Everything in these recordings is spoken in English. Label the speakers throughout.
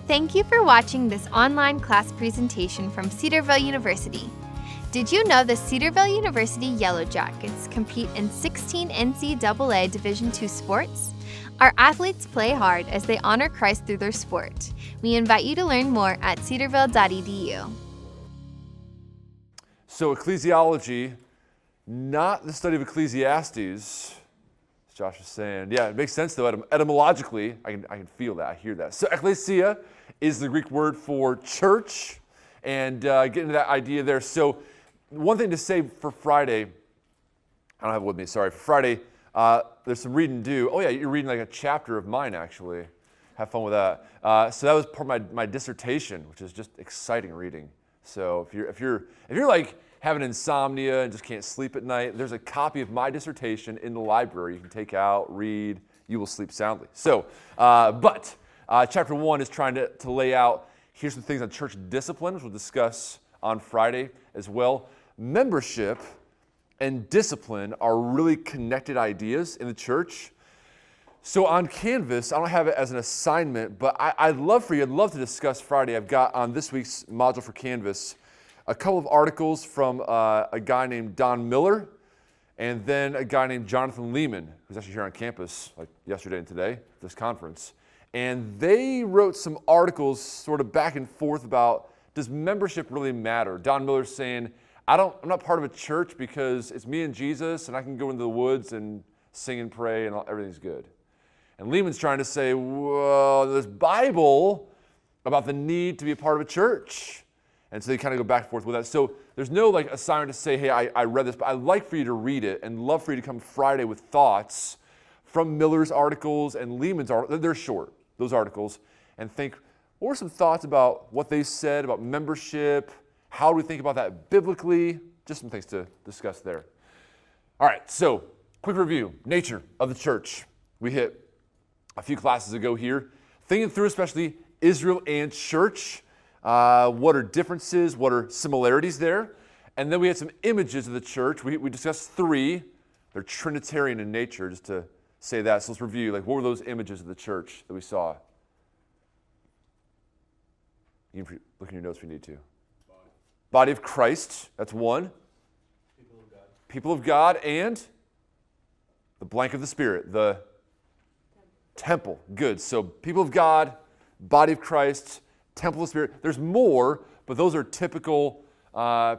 Speaker 1: Thank you for watching this online class presentation from Cedarville University. Did you know the Cedarville University Yellow Jackets compete in 16 NCAA Division II sports? Our athletes play hard as they honor Christ through their sport. We invite you to learn more at cedarville.edu.
Speaker 2: So ecclesiology, not the study of Ecclesiastes, as Josh is saying. Yeah, it makes sense though, etymologically, I can feel that, I hear that. So ecclesia is the Greek word for church, and get into that idea there. So one thing to say for Friday, I don't have it with me, sorry. For Friday, there's some reading due. Oh yeah, you're reading like a chapter of mine actually. Have fun with that. So that was part of my dissertation, which is just exciting reading. So if you're like having insomnia and just can't sleep at night, there's a copy of my dissertation in the library you can take out, read, you will sleep soundly. So, but chapter 1 is trying to lay out, here's some things on church discipline, which we'll discuss on Friday as well. Membership and discipline are really connected ideas in the church. So on Canvas, I don't have it as an assignment, but I'd love to discuss Friday. I've got on this week's module for Canvas a couple of articles from a guy named Don Miller and then a guy named Jonathan Lehman, who's actually here on campus like yesterday and today at this conference. And they wrote some articles sort of back and forth about, does membership really matter? Don Miller's saying, I'm not part of a church because it's me and Jesus and I can go into the woods and sing and pray and everything's good. And Lehman's trying to say, well, there's Bible about the need to be a part of a church. And so they kind of go back and forth with that. So there's no like assignment to say, hey, I read this, but I'd like for you to read it and love for you to come Friday with thoughts from Miller's articles and Lehman's articles. They're short, those articles, and think, what were some thoughts about what they said about membership? How do we think about that biblically? Just some things to discuss there. All right, so quick review. Nature of the church. We hit a few classes ago here. Thinking through especially Israel and church. What are differences? What are similarities there? And then we had some images of the church. We discussed 3. They're Trinitarian in nature, just to say that. So let's review. Like, what were those images of the church that we saw? You can look in your notes if you need to. Body of Christ, that's 1.
Speaker 3: People of God.
Speaker 2: People of God and the blank of the Spirit, the temple. Good. So people of God, body of Christ, temple of the Spirit. There's more, but those are typical,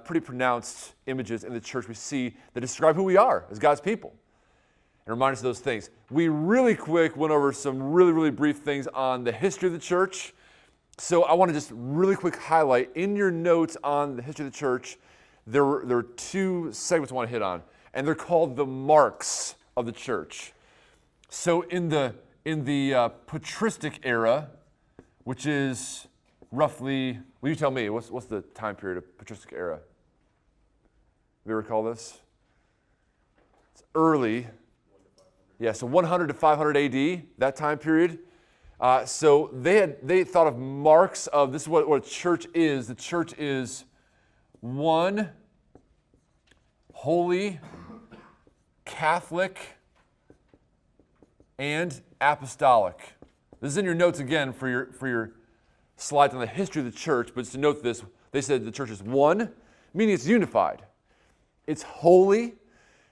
Speaker 2: pretty pronounced images in the church we see that describe who we are as God's people and remind us of those things. We really quick went over some really brief things on the history of the church. So I want to just really quick highlight in your notes on the history of the church, there were 2 segments I want to hit on, and they're called the marks of the church. So in the patristic era, which is roughly, will you tell me, what's the time period of patristic era? Have you ever recall this? It's early. Yeah, so 100 to 500 AD, that time period. So they thought of marks of, this is what a church is. The church is 1, holy, Catholic, and apostolic. This is in your notes again for your slides on the history of the church, but just to note this, they said the church is 1, meaning it's unified. It's holy,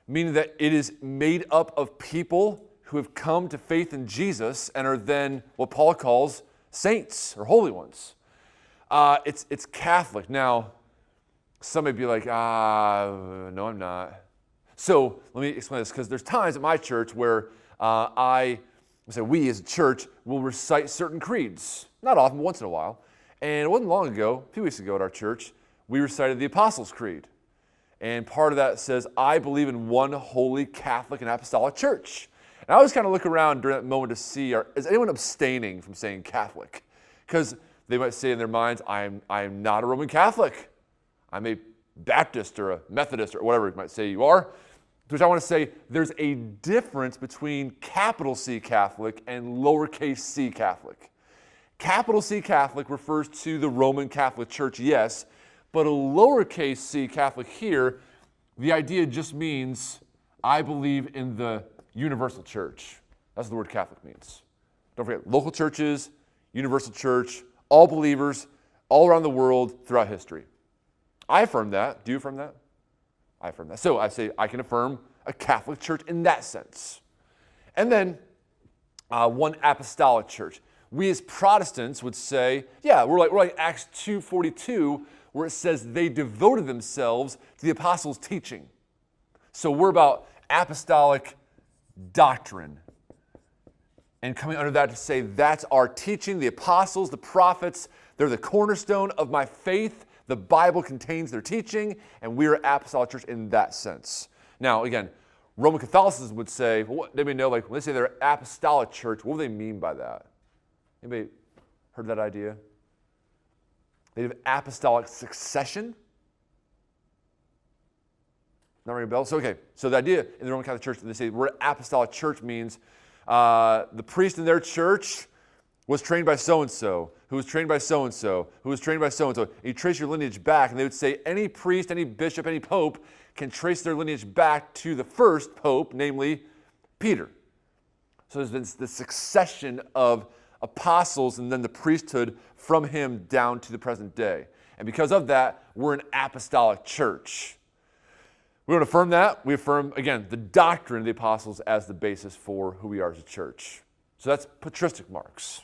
Speaker 2: meaning that it is made up of people who have come to faith in Jesus and are then what Paul calls saints or holy ones. It's Catholic. Now, some may be like, no, I'm not. So let me explain this, because there's times at my church where we as a church will recite certain creeds. Not often, but once in a while. And it wasn't long ago, a few weeks ago at our church, we recited the Apostles' Creed. And part of that says, I believe in one holy Catholic and apostolic church. And I always kind of look around during that moment to see, is anyone abstaining from saying Catholic? Because they might say in their minds, I am not a Roman Catholic. I'm a Baptist or a Methodist or whatever you might say you are. To which I want to say, there's a difference between capital C Catholic and lowercase c Catholic. Capital C Catholic refers to the Roman Catholic Church, yes, but a lowercase c Catholic here, the idea just means I believe in the universal church. That's what the word Catholic means. Don't forget, local churches, universal church, all believers, all around the world, throughout history. I affirm that. Do you affirm that? I affirm that. So I say I can affirm a Catholic church in that sense. And then one apostolic church. We as Protestants would say, yeah, we're like Acts 2:42, where it says they devoted themselves to the apostles' teaching. So we're about apostolic doctrine. And coming under that to say that's our teaching, the apostles, the prophets, they're the cornerstone of my faith. The Bible contains their teaching, and we are an apostolic church in that sense. Now, again, Roman Catholicism would say, well, they may know, like, when they say they're an apostolic church, what do they mean by that? Anybody heard that idea? They have apostolic succession? Not ringing a bell? So, okay, so the idea in the Roman Catholic Church, they say we're an apostolic church means the priest in their church was trained by so-and-so, who was trained by so-and-so, who was trained by so-and-so. You trace your lineage back, and they would say any priest, any bishop, any pope can trace their lineage back to the first pope, namely Peter. So there's been the succession of apostles and then the priesthood from him down to the present day. And because of that, we're an apostolic church. We don't affirm that. We affirm, again, the doctrine of the apostles as the basis for who we are as a church. So that's patristic marks.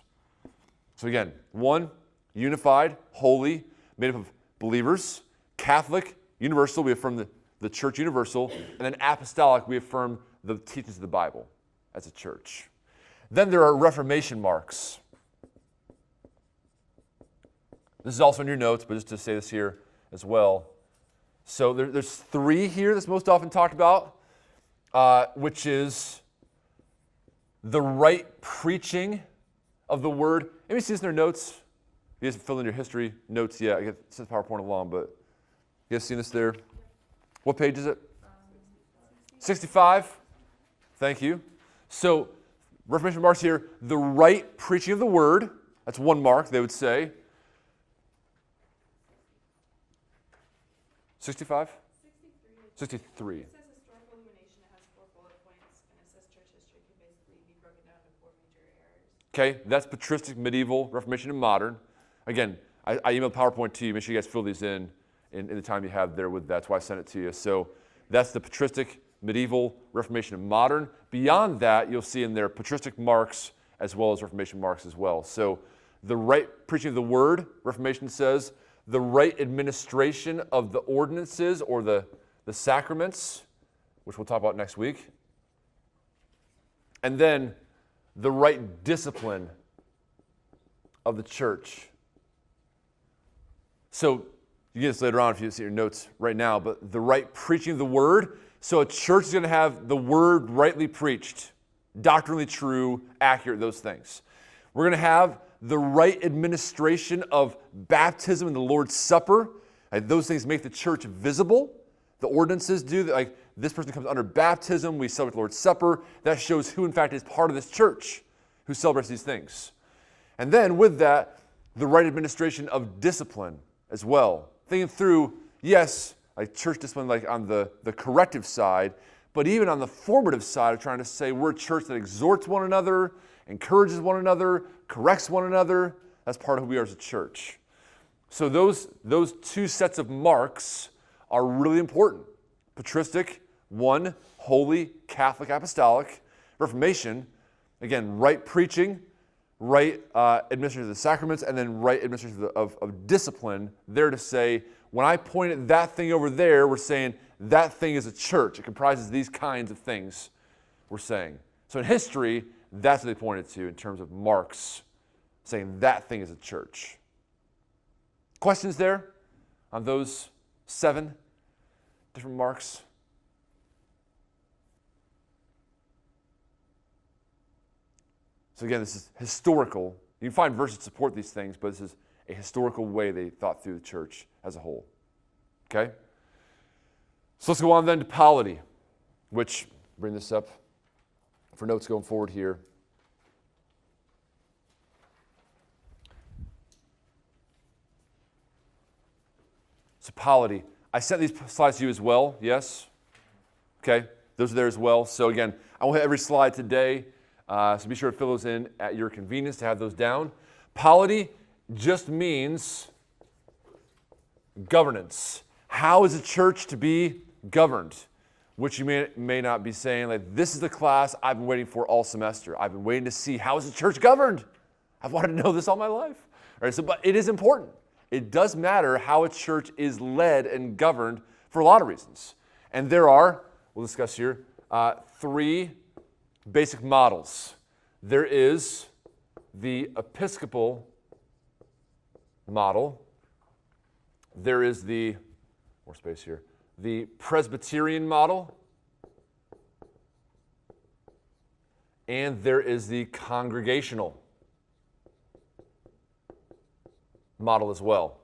Speaker 2: So again, one, unified, holy, made up of believers. Catholic, universal, we affirm the church universal. And then apostolic, we affirm the teachings of the Bible as a church. Then there are Reformation marks. This is also in your notes, but just to say this here as well. So there's three here that's most often talked about, which is the right preaching of the word. Anybody see this in their notes? You guys fill in your history notes yet? I get it says PowerPoint along, but you guys seen this there? What page is it? 65. Thank you. So Reformation marks here, the right preaching of the word. That's one mark, they would say. 65? 63.
Speaker 3: It says historical illumination, it has 4 bullet points, and it says church history can basically be broken down into 4 major eras.
Speaker 2: Okay, that's patristic, medieval, Reformation, and modern. Again, I emailed PowerPoint to you. Make sure you guys fill these in the time you have there with that. That's why I sent it to you. So that's the patristic, medieval, Reformation, and modern. Beyond that, you'll see in there patristic marks as well as Reformation marks as well. So the right preaching of the word, Reformation says, the right administration of the ordinances or the sacraments, which we'll talk about next week. And then the right discipline of the church. So you get this later on if you see your notes right now, but the right preaching of the word. So a church is going to have the word rightly preached, doctrinally true, accurate, those things. We're going to have the right administration of baptism and the Lord's Supper. Those things make the church visible. The ordinances do. Like this person comes under baptism, we celebrate the Lord's Supper. That shows who in fact is part of this church, who celebrates these things. And then with that, the right administration of discipline as well. Thinking through, yes, like church discipline like on the corrective side, but even on the formative side of trying to say we're a church that exhorts one another, encourages one another, corrects one another. That's part of who we are as a church. So those two sets of marks are really important. Patristic, one, holy, Catholic, apostolic. Reformation, again, right preaching, right administration of the sacraments, and then right administration of discipline. There to say, when I point at that thing over there, we're saying that thing is a church. It comprises these kinds of things we're saying. So in history, that's what they pointed to in terms of marks, saying that thing is a church. Questions there on those 7 different marks? So again, this is historical. You can find verses to support these things, but this is a historical way they thought through the church as a whole. Okay? So let's go on then to polity, which, bring this up for notes going forward here. So polity. I sent these slides to you as well, yes? Okay, those are there as well. So again, I won't have every slide today, so be sure to fill those in at your convenience to have those down. Polity just means governance. How is a church to be governed? Which you may not be saying, like, this is the class I've been waiting for all semester. I've been waiting to see how is the church governed. I've wanted to know this all my life. All right, so, but it is important. It does matter how a church is led and governed for a lot of reasons. And there are, we'll discuss here, 3 basic models. There is the Episcopal model. There is the, more space here, the Presbyterian model. And there is the congregational model as well.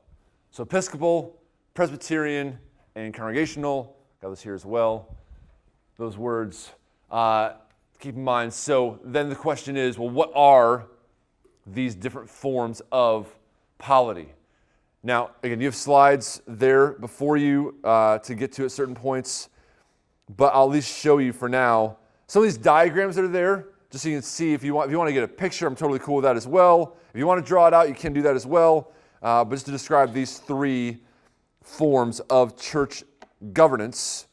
Speaker 2: So Episcopal, Presbyterian, and congregational, got this here as well. Those words, keep in mind. So then the question is, well, what are these different forms of polity? Now, again, you have slides there before you to get to at certain points, but I'll at least show you for now some of these diagrams that are there, just so you can see if you want to get a picture. I'm totally cool with that as well. If you want to draw it out, you can do that as well. But just to describe these 3 forms of church governance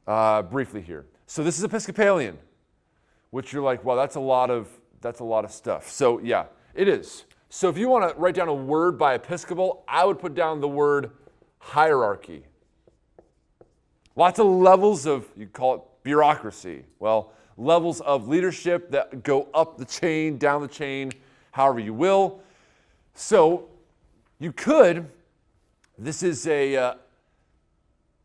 Speaker 2: briefly here. So this is Episcopalian, which you're like, well, that's a lot of stuff. So yeah, it is. So if you want to write down a word by Episcopal, I would put down the word hierarchy. Lots of levels of, you call it bureaucracy. Well, levels of leadership that go up the chain, down the chain, however you will. So you could, this is a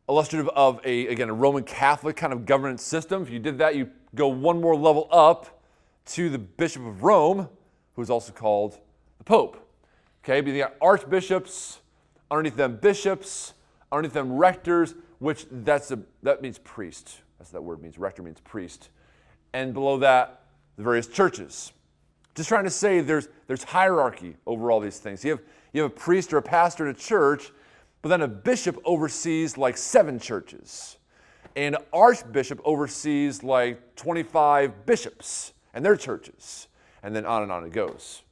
Speaker 2: illustrative of a Roman Catholic kind of governance system. If you did that, you go one more level up to the Bishop of Rome, who is also called the Pope. Okay, but you got archbishops, underneath them bishops, underneath them rectors, which that means priest. That's what that word means. Rector means priest. And below that, the various churches. Just trying to say there's hierarchy over all these things. You have a priest or a pastor in a church, but then a bishop oversees like 7 churches. And an archbishop oversees like 25 bishops and their churches. And then on it goes.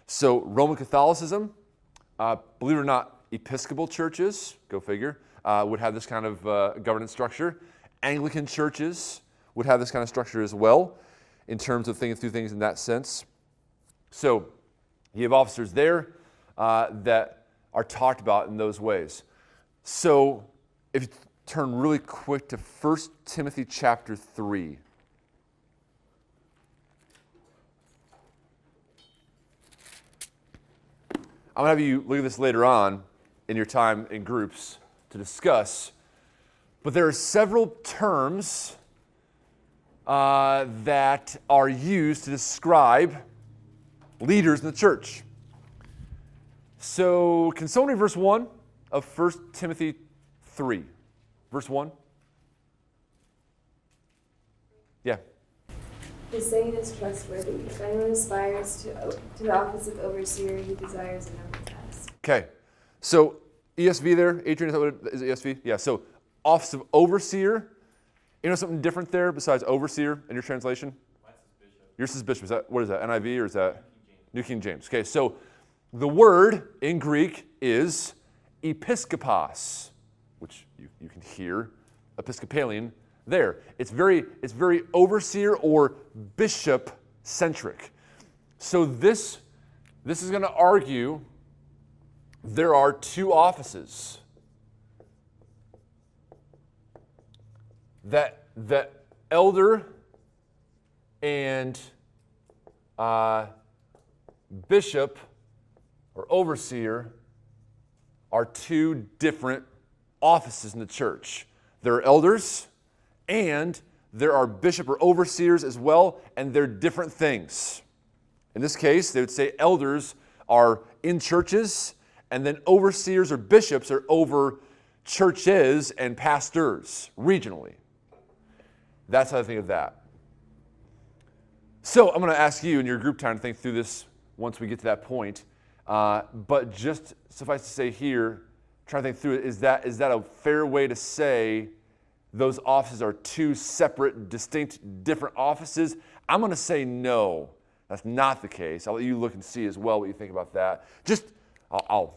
Speaker 2: So Roman Catholicism, believe it or not, Episcopal churches, go figure, would have this kind of governance structure. Anglican churches would have this kind of structure as well in terms of thinking through things in that sense. So you have officers there that are talked about in those ways. So if you turn really quick to 1 Timothy chapter 3. I'm going to have you look at this later on in your time in groups to discuss. But there are several terms that are used to describe leaders in the church. So can someone read verse 1 of 1 Timothy 3? Verse 1? Yeah.
Speaker 3: The saying is trustworthy. If anyone aspires to the office of overseer, he desires a number of tasks.
Speaker 2: Okay. So ESV there, Adrian, is that what it is? ESV? Yeah. So office of overseer. You know something different there besides overseer in your translation?
Speaker 4: Mine says bishop.
Speaker 2: Yours is bishop. Is that, what is that, NIV or is that? New King James. Okay, so the word in Greek is episkopos, which you can hear Episcopalian there. It's very overseer or bishop centric. So this is going to argue there are 2 offices that elder and bishop or overseer are 2 different offices in the church. There are elders and there are bishop or overseers as well, and they're different things. In this case, they would say elders are in churches, and then overseers or bishops are over churches and pastors regionally. That's how I think of that. So I'm going to ask you in your group time to think through this once we get to that point. But just suffice to say here, trying to think through it, is that a fair way to say those offices are 2 separate, distinct, different offices? I'm going to say no. That's not the case. I'll let you look and see as well what you think about that. Just I'll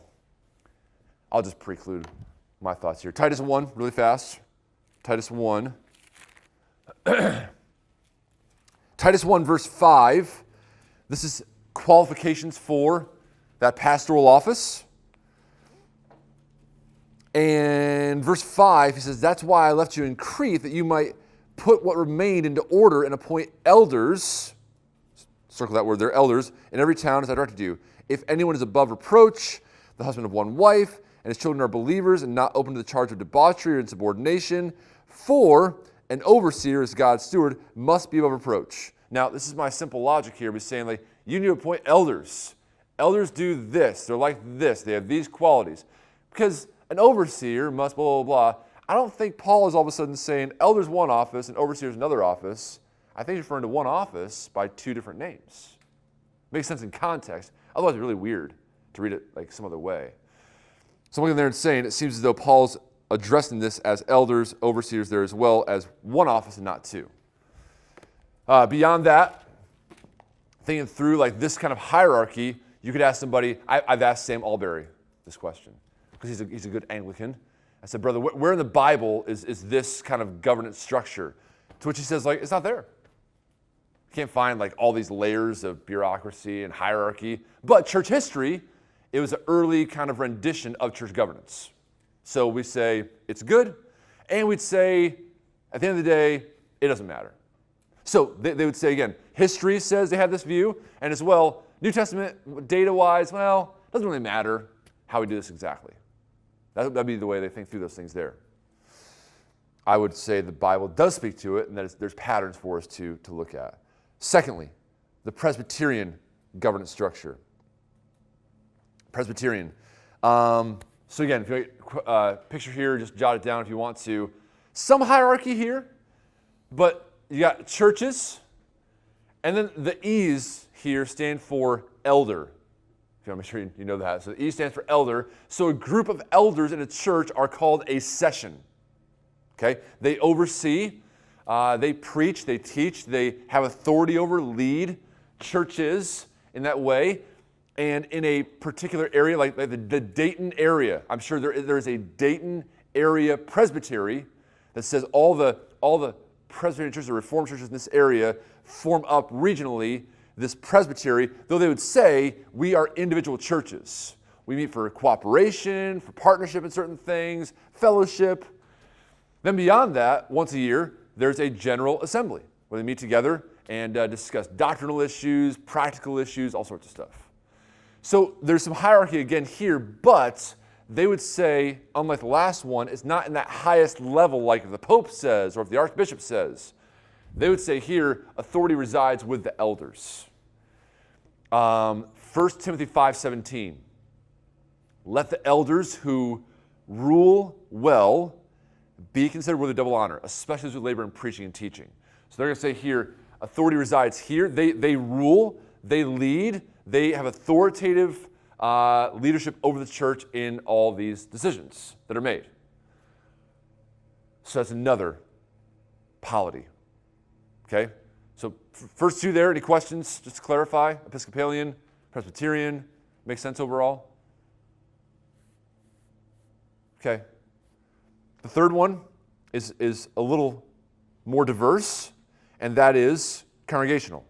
Speaker 2: just preclude my thoughts here. Titus 1, really fast. Titus 1. Titus 1, verse 5. This is qualifications for that pastoral office. And verse 5, he says, that's why I left you in Crete, that you might put what remained into order and appoint elders, circle that word there, elders, in every town as I directed you. If anyone is above reproach, the husband of one wife, and his children are believers and not open to the charge of debauchery or insubordination, for an overseer as God's steward must be above reproach. Now, this is my simple logic here. We're saying, like, you need to appoint elders. Elders do this. They're like this. They have these qualities. Because an overseer must blah, blah, blah. I don't think Paul is all of a sudden saying elders one office and overseers another office. I think he's referring to one office by two different names. Makes sense in context. Otherwise, it's really weird to read it like some other way. So I'm looking there and saying it seems as though Paul's addressing this as elders, overseers there as well as one office and not two. Beyond that, thinking through like this kind of hierarchy, you could ask somebody, I've asked Sam Alberry this question because he's a good Anglican. I said, brother, where in the Bible is this kind of governance structure? To which he says, like, it's not there. You can't find like all these layers of bureaucracy and hierarchy. But church history, it was an early kind of rendition of church governance. So we say it's good, and we'd say at the end of the day, it doesn't matter. So they would say again, history says they have this view, and as well, New Testament data-wise, well, it doesn't really matter how we do this exactly. That'd be the way they think through those things there. I would say the Bible does speak to it, and that there's patterns for us to look at. Secondly, the Presbyterian governance structure. Presbyterian. So again, if you picture here, just jot it down if you want to. Some hierarchy here, but you got churches, and then the E's here stand for elder. If you want to make sure you know that. So the E stands for elder. So a group of elders in a church are called a session. Okay? They oversee, they preach, they teach, they have authority over, lead churches in that way. And in a particular area, like the Dayton area, I'm sure there is a Dayton area presbytery that says all the Presbyterian churches or Reformed churches in this area form up regionally this presbytery, though they would say we are individual churches. We meet for cooperation, for partnership in certain things, fellowship. Then beyond that, once a year, there's a general assembly where they meet together and discuss doctrinal issues, practical issues, all sorts of stuff. So there's some hierarchy again here, but they would say, unlike the last one, it's not in that highest level like if the Pope says or if the Archbishop says. They would say here, authority resides with the elders. 1 Timothy 5:17. Let the elders who rule well be considered worthy of double honor, especially those who labor in preaching and teaching. So they're going to say here, authority resides here. They rule, they lead, they have authoritative leadership over the church in all these decisions that are made. So that's another polity. Okay? So first two there, any questions? Just to clarify, Episcopalian, Presbyterian, makes sense overall? Okay. The third one is a little more diverse, and that is congregational.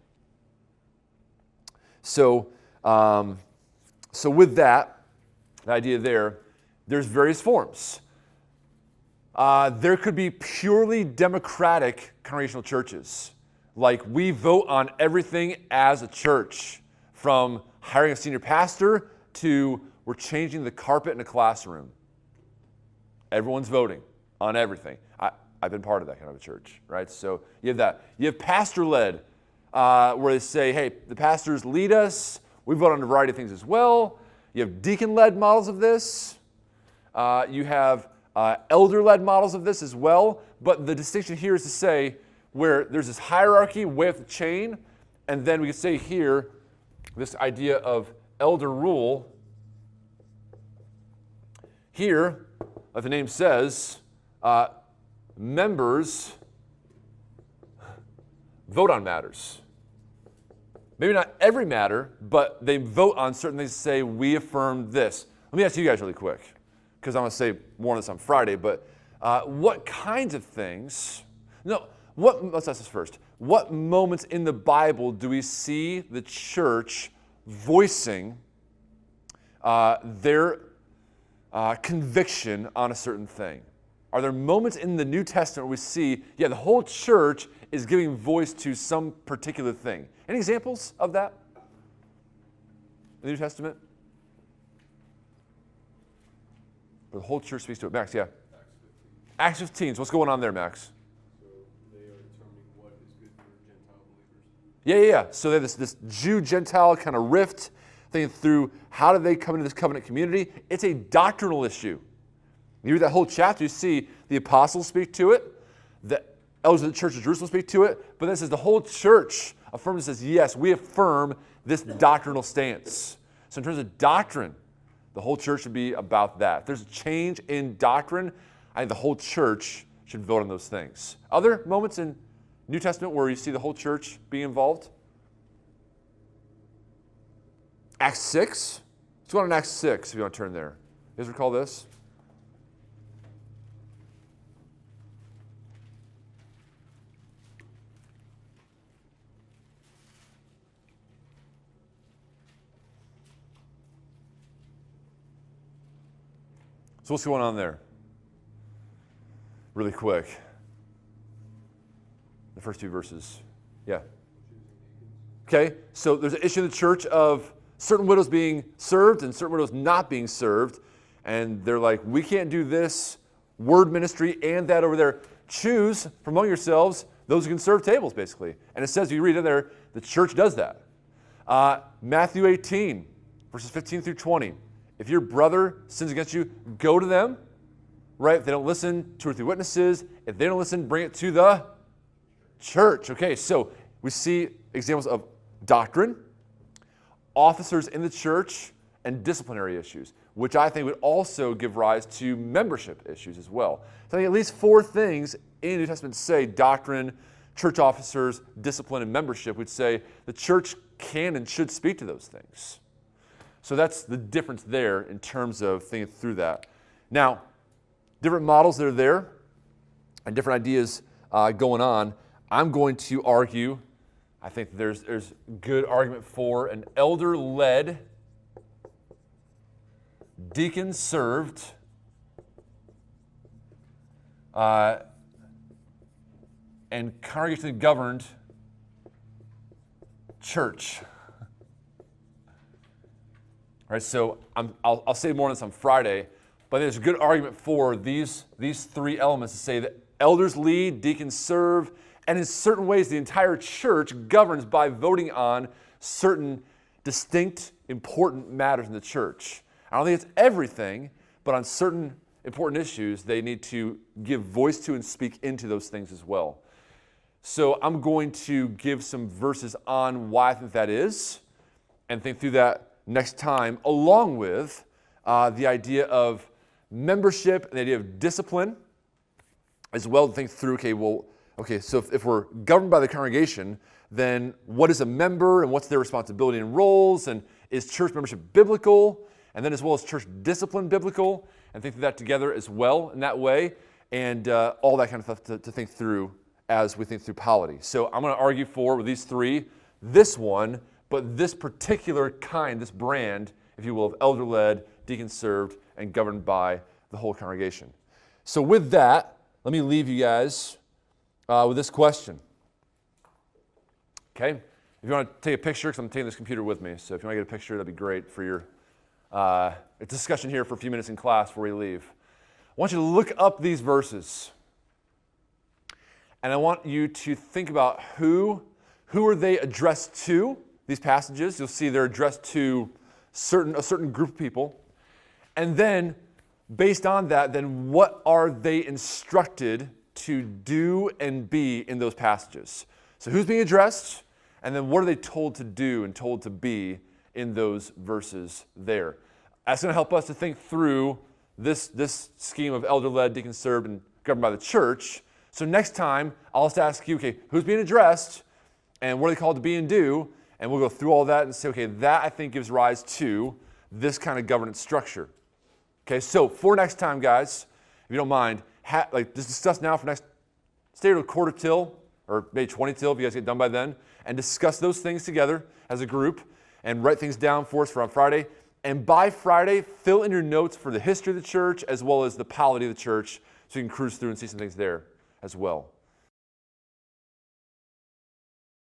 Speaker 2: So with that, the idea there's various forms. There could be purely democratic congregational churches. Like we vote on everything as a church, from hiring a senior pastor to we're changing the carpet in a classroom. Everyone's voting on everything. I've been part of that kind of a church, right? So you have that. You have pastor-led, where they say, hey, the pastors lead us. We vote on a variety of things as well. You have deacon-led models of this. You have elder-led models of this as well. But the distinction here is to say where there's this hierarchy way up the chain, and then we can say here this idea of elder rule. Here, like the name says, members vote on matters. maybe not every matter, but they vote on certain things to say, we affirm this. Let me ask you guys really quick, because I'm going to say more on this on Friday, but what kinds of things, let's ask this first. What moments in the Bible do we see the church voicing their conviction on a certain thing? Are there moments in the New Testament where we see, the whole church is giving voice to some particular thing? Any examples of that in the New Testament? Where the whole church speaks to it. Max, yeah? Acts 15. So what's going on there, Max?
Speaker 4: So they are determining what is good for Gentile believers.
Speaker 2: Yeah. So they have this Jew-Gentile kind of rift, thinking through how do they come into this covenant community. It's a doctrinal issue. You read that whole chapter, you see the apostles speak to it, the elders of the church of Jerusalem speak to it, but then it says the whole church affirms and says, yes, we affirm this doctrinal stance. So in terms of doctrine, the whole church should be about that. If there's a change in doctrine, I think the whole church should vote on those things. Other moments in New Testament where you see the whole church being involved? Acts 6. Let's go on to Acts 6 if you want to turn there. You guys recall this? So what's going on there? Really quick. The first two verses. Yeah. Okay, so there's an issue in the church of certain widows being served and certain widows not being served. And they're like, we can't do this word ministry and that over there. Choose from among yourselves those who can serve tables, basically. And it says, you read in there, the church does that. Matthew 18, verses 15 through 20. If your brother sins against you, go to them, right? If they don't listen, 2 or 3 witnesses. If they don't listen, bring it to the church. Okay, so we see examples of doctrine, officers in the church, and disciplinary issues, which I think would also give rise to membership issues as well. So I think at least 4 things in the New Testament say doctrine, church officers, discipline, and membership would say the church can and should speak to those things. So that's the difference there in terms of thinking through that. Now, different models that are there and different ideas going on. I'm going to argue, I think there's good argument for an elder-led, deacon-served, and congregationally governed church. All right, so I'll say more on this on Friday, but there's a good argument for these 3 elements to say that elders lead, deacons serve, and in certain ways the entire church governs by voting on certain distinct, important matters in the church. I don't think it's everything, but on certain important issues, they need to give voice to and speak into those things as well. So I'm going to give some verses on why I think that is, and think through that next time, along with the idea of membership and the idea of discipline, as well to think through, so if we're governed by the congregation, then what is a member and what's their responsibility and roles, and is church membership biblical, and then as well as church discipline biblical, and think through that together as well in that way, and all that kind of stuff to think through as we think through polity. So I'm going to argue for, with these 3, this one, but this particular kind, this brand, if you will, of elder-led, deacon-served, and governed by the whole congregation. So with that, let me leave you guys with this question. Okay? If you want to take a picture, because I'm taking this computer with me, so if you want to get a picture, that'd be great for your discussion here for a few minutes in class before we leave. I want you to look up these verses. And I want you to think about who are they addressed to, these passages. You'll see they're addressed to a certain group of people. And then, based on that, then what are they instructed to do and be in those passages? So who's being addressed? And then what are they told to do and told to be in those verses there? That's going to help us to think through this scheme of elder-led, deacon-served, and governed by the church. So next time, I'll just ask you, okay, who's being addressed, and what are they called to be and do? And we'll go through all that and say, okay, that I think gives rise to this kind of governance structure. Okay, so for next time, guys, if you don't mind, just discuss now for next, stay to a quarter till, or maybe 20 till if you guys get done by then, and discuss those things together as a group and write things down for us for on Friday. And by Friday, fill in your notes for the history of the church as well as the polity of the church so you can cruise through and see some things there as well.